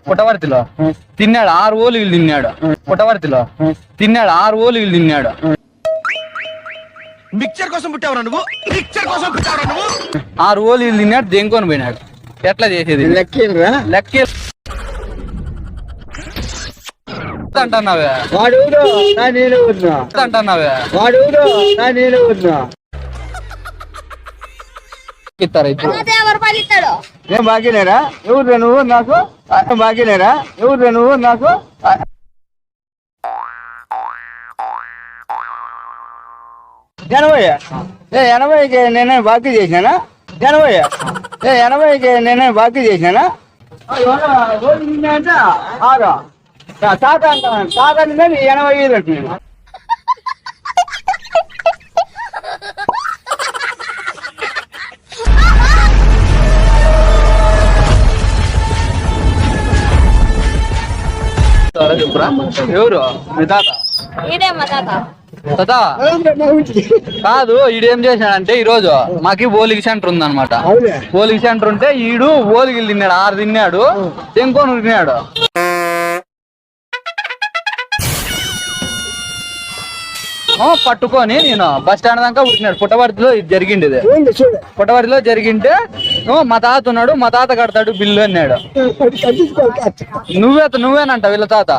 పుట్టవర్తిలో తిన్నాడు 6 ఓలీలు తిన్నాడు. పుట్టవర్తిలో తిన్నాడు 6 ఓలీలు తిన్నాడు. మిక్చర్ కోసం పుట్టావురా నువ్వు? మిక్చర్ కోసం పుట్టావురా నువ్వు? 6 ఓలీలు తిన్నాడు, దెంకొని పోయినాడు. ఎట్లా చేసేది? లెక్క అంటున్నావే వాడు అంటున్నావే ఇస్తారా ఇప్పుడు? ఏం బాగీలేరా? ఎవరు నువ్వు నాకు? బాగీలేరా? ఎవరు నువ్వు నాకు? ఎనభైకి నేనే బాకీ చేసినానా? 80కి నేనే బాకీ చేసినానా? తాత అంటాను. తాత అంటే 85 అంటున్నాను. ఎవరు మీ తాత? తాత కాదు, ఈడేం చేశాడంటే ఈ రోజు మాకి ఓలిగి సెంటర్ ఉందన్నమాట. ఓలిగి సెంటర్ ఉంటే ఈడు ఓలిగిలు తిన్నాడు, 6 తిన్నాడు, ఇంకొని తిన్నాడు. పట్టుకొని నేను బస్ స్టాండ్ దాకా ఉట్టినాడు. పుట్టవర్తిలో ఇది జరిగింది. పుట్టవర్తిలో జరిగింటే మా తాత ఉన్నాడు, మా తాత కడతాడు బిల్లు అన్నాడు. నువ్వేనంట వీళ్ళ తాత?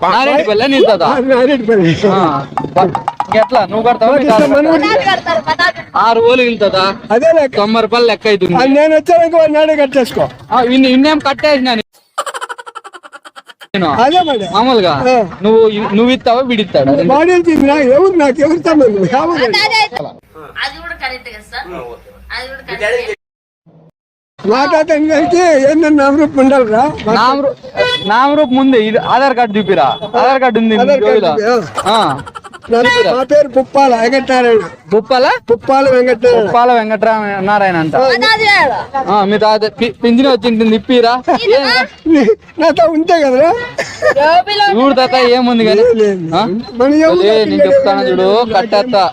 నారాయణపల్లి నీ తాత? ఎట్లా నువ్వు కడతావు? 6 ఓలీలు తాత 90 రూపాయలు లెక్క అవుతుంది. నేను వచ్చాను కట్టేసుకో. ఇన్నేం కట్టేసినా మామూలుగా నువ్వు ఇస్తావా వీడిస్తాడు? ఎవరు నాకు ఎవరు నామరూప్ ఉండాలిరా. నామరూప్ ముందే ఆధార్ కార్డు చూపిరా. ఆధార్ కార్డు ఉంది. నా పేరు పుప్పాల వెంకటనారాయణ. పుప్పాల వెంకటనారాయణ అంట. మీ తాత పింఛన్ వచ్చింటుంది, ఇప్పిరా. నాతో ఉంటే కదరా చూడు తాత ఏముంది కానీ నేను చెప్తాను చూడు. కట్టేస్తా,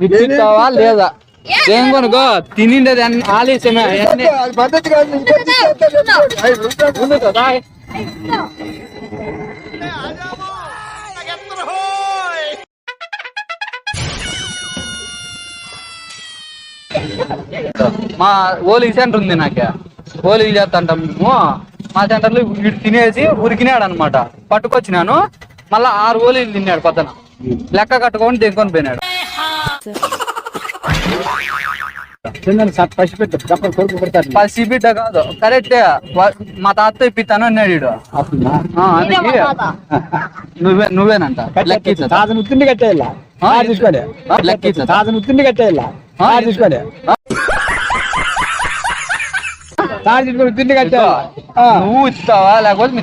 ఇప్పిస్తావా లేదా? ఏం కొనుకో తినిండేది ఆలస్యమే. పద్ధతి కాదు. మా ఓలిగి సెంటర్ ఉంది. నాకే ఓలిగి చేస్తాంటాం మేము. మా సెంటర్ లో వీడు తినేసి ఉరికినాడు అనమాట. పట్టుకొచ్చినాను, మళ్ళా 6 ఓలీలు తిన్నాడు. పక్కన లెక్క కట్టుకొని దెంకొని పోయినాడు. పసిబిడ్డ కాదు, కరెక్టే. మా తాత ఇప్పిస్తాను అన్నాడు వీడు. నువ్వేనంట లెక్క ఉత్తిండి కట్టేయాల. లెక్క ఉత్తిండి కట్టేయాల. తీసుకోలే ఉత్తిండి కట్టా. నువ్వు ఇస్తావా లేకపోతే మీ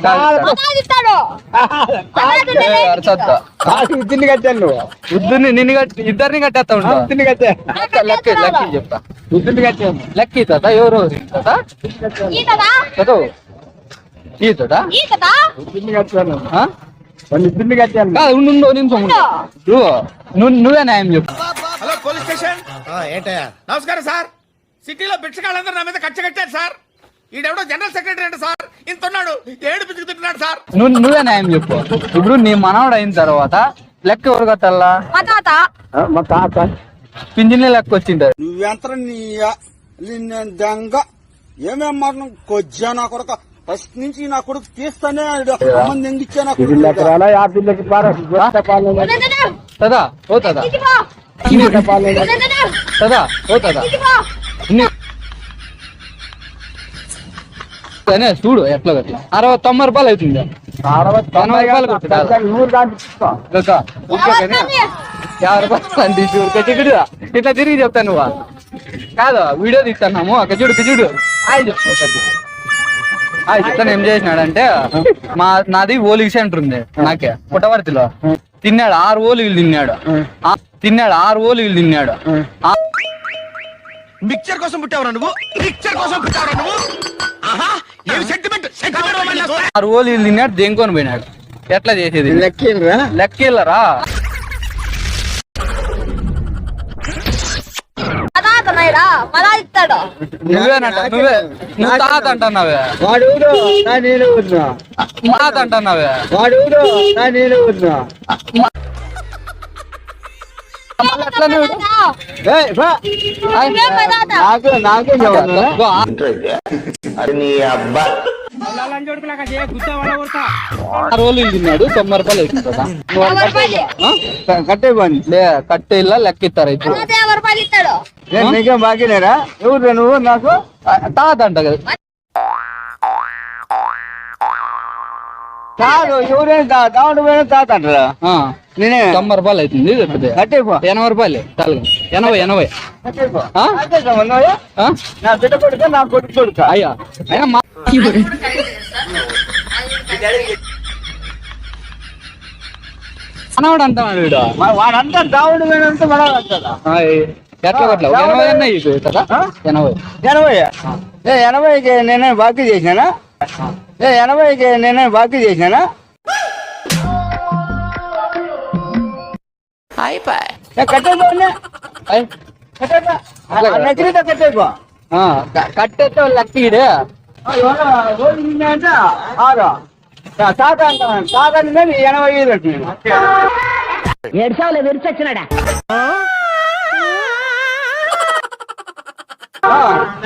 ఉత్తిండి కట్టాను. నువ్వు ఇద్దరిని కట్టేస్తా ఉంటా. ఉత్తిండి కట్టా. లెక్క చెప్తా. ఉత్తిండి కట్టాను. లెక్క తాత ఎవరు ఉత్తిండి కట్టాను. ఉత్తిండి కట్టాను. నువ్వే న్యాయం చెప్పు. Hello police station. ఏంటయ్యా? నమస్కారం సార్. సిటీలో భిక్షగాళ్ళందరూ నా మీద కచ్చ కట్టారు సార్. ఈడెవడో జనరల్ సెక్రటరీ అంటే సార్, ఇంత ఉన్నాడు, 7 పిచ్చుకు తింటున్నాడు సార్. నువ్వే న్యాయం చెప్పు. ఇప్పుడు నీ మనవడు అయిన తర్వాత లెక్క ఎవరు కట్టాలా? మా తాత పింఛన్ లెక్క వచ్చింటారు. నువ్వెంత దెంగ ఏమేం మాట కొజ్జా నా కొడుక. ఫస్ట్ నుంచి నా కొడుకు తీస్తానే ఎంగిచ్చా నా కొడుకు. కదా పోతుందా? కదా పోతుందా? చూడు ఎట్లా 60-90 రూపాయలు అవుతుంది. 80 రూపాయలు 50 రూపాయలు ఇట్లా తిరిగి చెప్తాను. నువ్వు కాదు వీడియో తీస్తున్నాము. అక్కడ చూడు చెప్తాను. ఏం చేసినాడంటే నాది ఓలిగి సెంటర్ ఉంది. నాకే పుట్టవర్తిలో తిన్నాడు 6 ఓలీలు తిన్నాడు. 6 ఓలీలు తిన్నాడు. మిక్చర్ కోసం పుట్టావురా నువ్వు? మిక్చర్ కోసం పుట్టావురా నువ్వు? 6 ఓలీలు తిన్నాడు, దెంకొని పోయినాడు. ఎట్లా చేసేది? లెక్కరా మళ్ళా ఇస్తాడు. నువ్వేనంట నువ్వు తాత అంటున్నావే, వాడు ఊరు నా నేను ఊరునా, తాత అంటున్నావే. వాడు ఊరు నా నేను ఊరునా. మళ్ళీ ఎట్లనే వీడు? ఏయ్, బా. నువ్వేం మా తాత? నాకే చెప్పాను. ఇగో ఆ రోజులు ఇల్లు తిన్నాడు 90 రూపాయలు వేసుకుంటా. యాభై రూపాయలు. కట్టే పని కట్టే ఇల్లా లెక్క ఇస్తారు ఇప్పుడు. తర్వాత 50 రూపాయలు ఇస్తాడు. నీకేం బాకీనేరా? ఎవరు నువ్వు నాకు? తాత అంట కదా. కాదు, ఎవరైనా దావుడు పోయిన తాత అంటారా? ఆ, నేనే 90 రూపాయలు అవుతుంది చెప్తే. కట్టేపో 80 రూపాయలు చాలు. 80. కట్టేపో. ఆ? ఆ? నా బిడ్డ కొడుక నా కొడుకు కొడుక. అయ్యా అయినా మా మనవాడు అంటున్నాడు వీడు. వాడంతా దావుడు పోయినంత మనం అంటారా? ఎట్లా కొట్లా 80 అన్న అయిపోయి కదా. 80. 80కి నేనే బాకీ చేసినానా? 80కి నేనే బాకీ చేసినానా? కట్టేపో కట్టేపో. కట్టేస్తే లెక్క ఇడే. ఆరు తాత అంటాను. తాత అంటే 85 అంటున్నాను.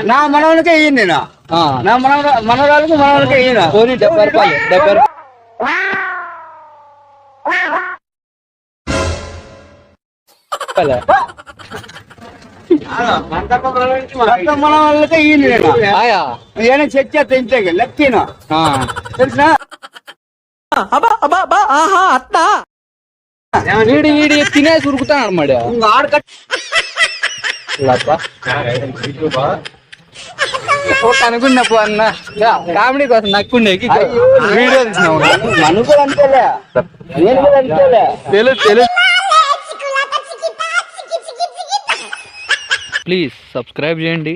నా మనవనికే ఇయ్యింది నేను. నా మనవరాలకు మనవనికే ఇయ్యిన. పోనీ 70 రూపాయలు. 70 రూపాయలు. మన వాళ్ళకే ఇయ్యింది నేను. ఆయా ఏమైనా చెక్ చేస్తే ఇంతే లెక్కిన తెలిసిన. వీడి వీడి తినేసి ఉరుకుతాడు అన్నమాట. అనుకున్నా పో అన్న కామెడీ కోసం నక్కుండేకి వీడియో తీసినావు. మనం కూడా అంతేలే, నేను కూడా అంతేలే. తెలుసు. ప్లీజ్ సబ్స్క్రైబ్ చేయండి.